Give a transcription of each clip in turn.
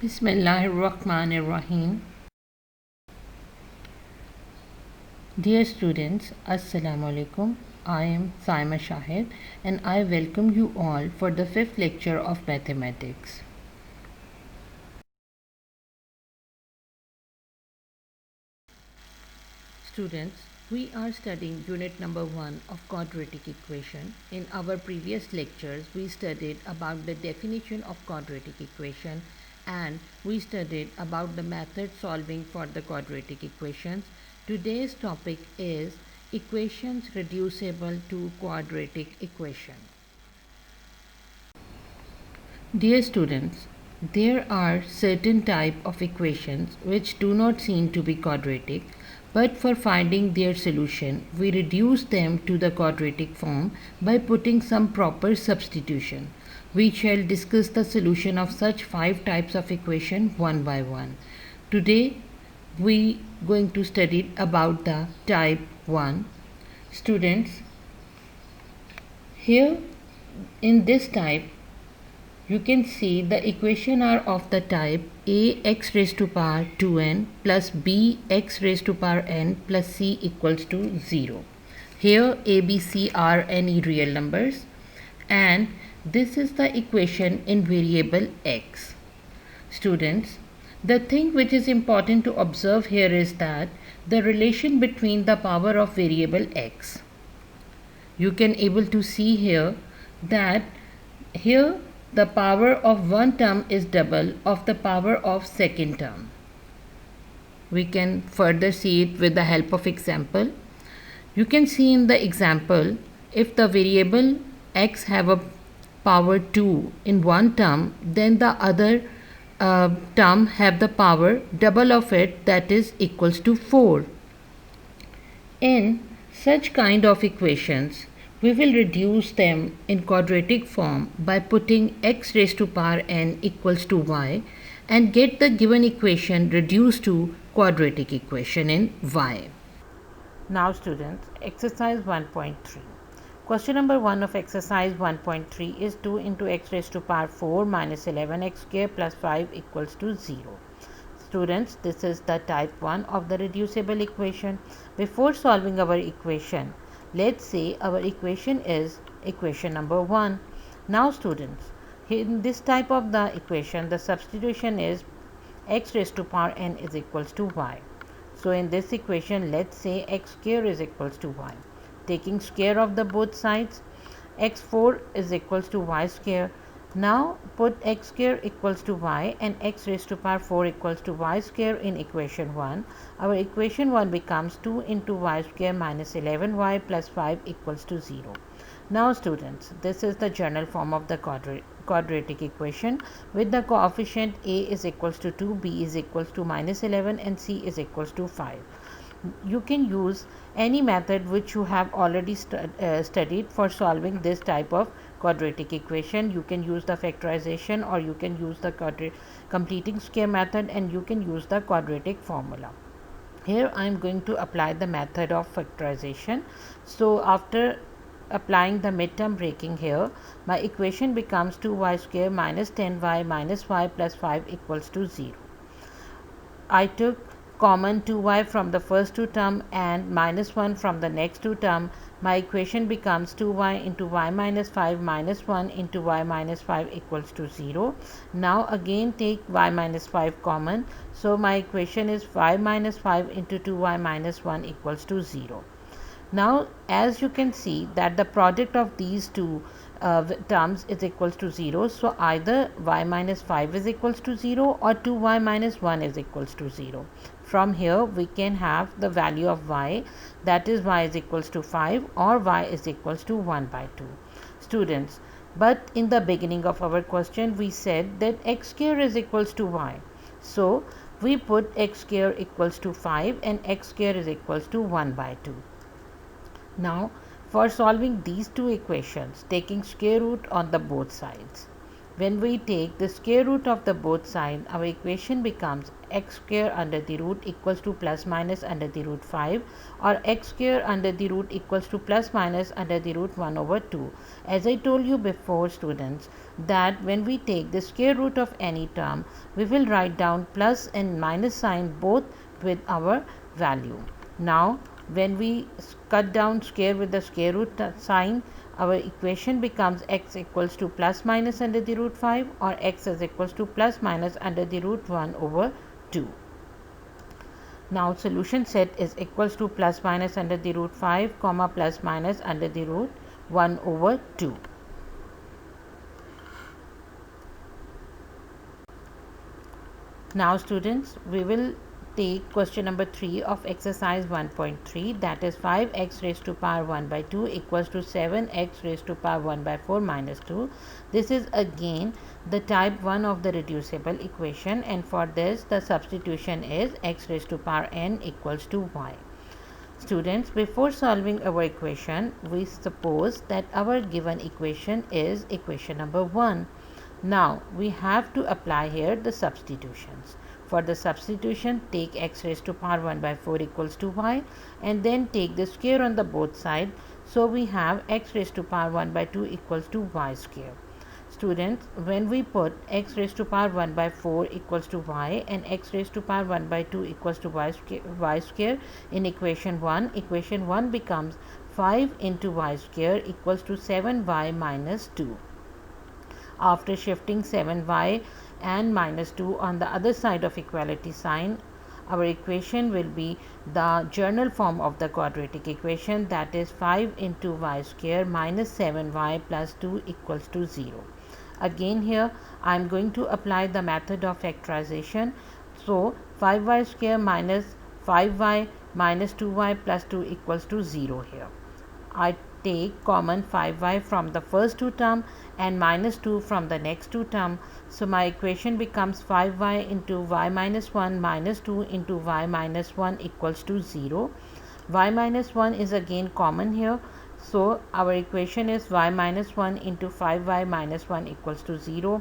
Bismillahirrahmanirrahim. Dear students, Assalamu alaikum. I am Saima Shahid and I welcome you all for the fifth lecture of mathematics. Students, we are studying unit number 1 of quadratic equation. In our previous lectures, we studied about the definition of quadratic equation and we studied about the method solving for the quadratic equations. Today's topic is equations reducible to quadratic equation. Dear students, there are certain type of equations which do not seem to be quadratic, but for finding their solution, we reduce them to the quadratic form by putting some proper substitution. We shall discuss the solution of such 5 types of equation one by one. Today, we going to study about the type 1. Students, here in this type, you can see the equation are of the type ax raised to power 2n plus bx raised to power n plus c equals to 0. Here a, b, c are any real numbers and this is the equation in variable x. Students, the thing which is important to observe here is that the relation between the power of variable x. You can able to see here that here the power of one term is double of the power of second term. We can further see it with the help of example. You can see in the example, if the variable x have a power 2 in one term, then the other term have the power double of it, that is equals to 4. In such kind of equations, we will reduce them in quadratic form by putting x raised to power n equals to y and get the given equation reduced to quadratic equation in y. Now students, exercise 1.3. Question number 1 of exercise 1.3 is 2 into x raised to power 4 minus 11x square plus 5 equals to 0. Students, this is the type 1 of the reducible equation. Before solving our equation, let's say our equation is equation number 1. Now students, in this type of the equation, the substitution is x raised to power n is equals to y. So in this equation, let's say x square is equals to y. Taking square of the both sides, x4 is equals to y square. Now put x square equals to y and x raised to power 4 equals to y square in equation 1. Our equation 1 becomes 2 into y square minus 11y plus 5 equals to 0. Now students, this is the general form of the quadratic equation with the coefficient a is equals to 2, b is equals to minus 11 and c is equals to 5. You can use any method which you have already studied for solving this type of quadratic equation. You can use the factorization or you can use the completing square method and you can use the quadratic formula. Here I am going to apply the method of factorization. So after applying the midterm breaking here, my equation becomes 2y square minus 10y minus y plus 5 equals to 0. I took common 2y from the first two term and minus 1 from the next two term. My equation becomes 2y into y minus 5 minus 1 into y minus 5 equals to 0. Now again take y minus 5 common. So my equation is 5 minus 5 into 2y minus 1 equals to 0. Now as you can see that the product of these two terms is equals to 0. So either y minus 5 is equals to 0 or 2y minus 1 is equals to 0. From here we can have the value of y, that is y is equals to 5 or y is equals to 1 by 2. Students, but in the beginning of our question we said that x square is equals to y. So we put x square equals to 5 and x square is equals to 1 by 2. Now for solving these two equations, taking square root on the both sides, when we take the square root of the both sides, our equation becomes x square under the root equals to plus minus under the root 5, or x square under the root equals to plus minus under the root 1 over 2. As I told you before, students, that when we take the square root of any term, we will write down plus and minus sign both with our value. Now when we cut down square with the square root sign, our equation becomes x equals to plus minus under the root 5, or x is equals to plus minus under the root 1 over 2. Now solution set is equals to plus minus under the root 5 comma plus minus under the root 1 over 2. Now students, we will take question number 3 of exercise 1.3, that is 5x raised to power 1 by 2 equals to 7x raised to power 1 by 4 minus 2. This is again the type 1 of the reducible equation, and for this the substitution is x raised to power n equals to y. Students, before solving our equation, we suppose that our given equation is equation number 1. Now we have to apply here the substitutions. For the substitution, take x raised to power 1 by 4 equals to y, and then take the square on the both sides. So we have x raised to power 1 by 2 equals to y square. Students, when we put x raised to power 1 by 4 equals to y and x raised to power 1 by 2 equals to y square in equation 1 becomes 5 into y square equals to 7y minus 2. After shifting 7y and minus 2 on the other side of equality sign, our equation will be the general form of the quadratic equation, that is 5 into y square minus 7y plus 2 equals to 0. Again here I am going to apply the method of factorization. So 5y square minus 5y minus 2y plus 2 equals to 0 here. I take common 5y from the first two term and minus 2 from the next two term. So my equation becomes 5y into y minus 1 minus 2 into y minus 1 equals to 0. Y minus 1 is again common here. So our equation is y minus 1 into 5y minus 1 equals to 0.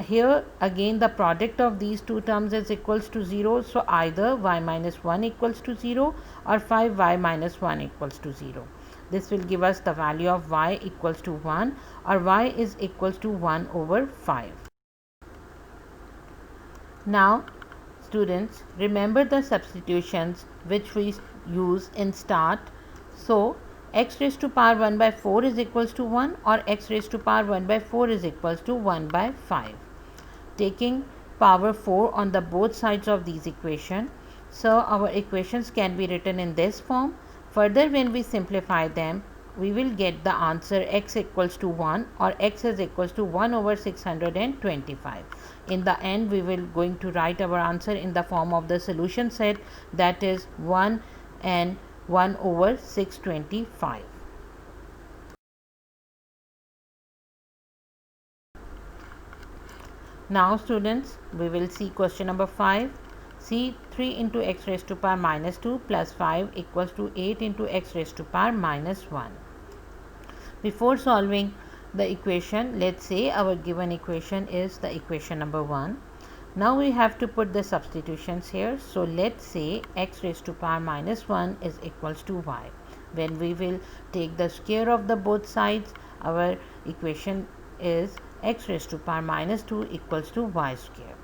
Here again the product of these two terms is equals to 0. So either y minus 1 equals to 0 or 5y minus 1 equals to 0. This will give us the value of y equals to 1, or y is equals to 1 over 5. Now students, remember the substitutions which we use in start. So x raised to power 1 by 4 is equals to 1, or x raised to power 1 by 4 is equals to 1 by 5. Taking power 4 on the both sides of these equations, so our equations can be written in this form. Further, when we simplify them, we will get the answer x equals to 1, or x is equals to 1 over 625. In the end, we will going to write our answer in the form of the solution set, that is 1 and 1 over 625. Now students, we will see question number 5. See, 3 into x raised to power minus 2 plus 5 equals to 8 into x raised to power minus 1. Before solving the equation, let's say our given equation is the equation number 1. Now we have to put the substitutions here. So let's say x raised to power minus 1 is equals to y. When we will take the square of the both sides, our equation is x raised to power minus 2 equals to y square.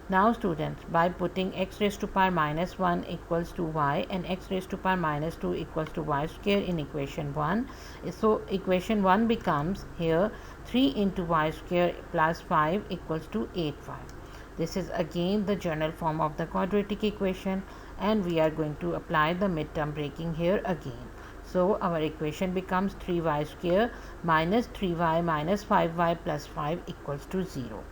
Now students, by putting x raised to power minus 1 equals to y and x raised to power minus 2 equals to y square in equation 1, so equation 1 becomes here 3 into y square plus 5 equals to 8y. This is again the general form of the quadratic equation, and we are going to apply the midterm breaking here again. So our equation becomes 3y square minus 3y minus 5y plus 5 equals to 0.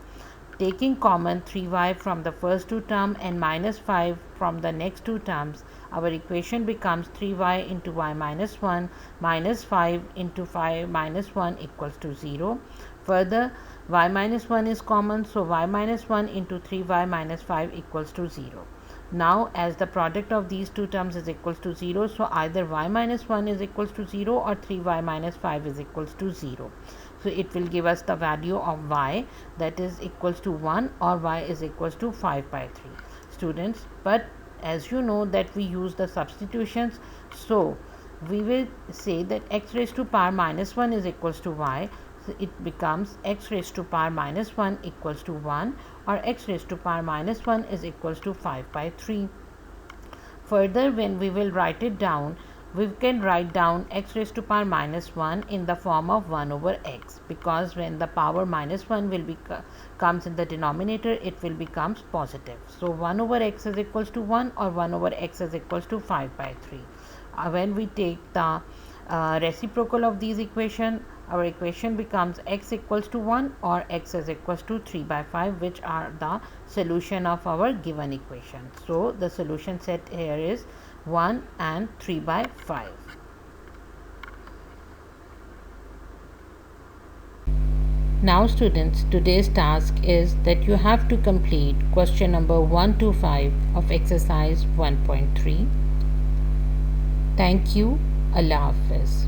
Taking common 3y from the first two terms and minus 5 from the next two terms, our equation becomes 3y into y minus 1 minus 5 into 5 minus 1 equals to 0. Further, y minus 1 is common, so y minus 1 into 3y minus 5 equals to 0. Now as the product of these two terms is equals to 0, so either y minus 1 is equals to 0 or 3y minus 5 is equals to 0. So it will give us the value of y, that is equals to 1, or y is equals to 5 by 3. Students, but as you know that we use the substitutions, so we will say that x raised to power minus 1 is equals to y. So it becomes x raised to power minus 1 equals to 1, or x raised to power minus 1 is equals to 5 by 3. Further, when we will write it down, we can write down x raised to power minus 1 in the form of 1 over x, because when the power minus 1 will be comes in the denominator, it will becomes positive. So 1 over x is equals to 1, or 1 over x is equals to 5 by 3. When we take the reciprocal of these equation, our equation becomes x equals to 1 or x is equals to 3 by 5, which are the solution of our given equation. So the solution set here is 1 and 3 by 5. Now students, today's task is that you have to complete question number 1 to 5 of exercise 1.3. Thank you. Allah Hafiz.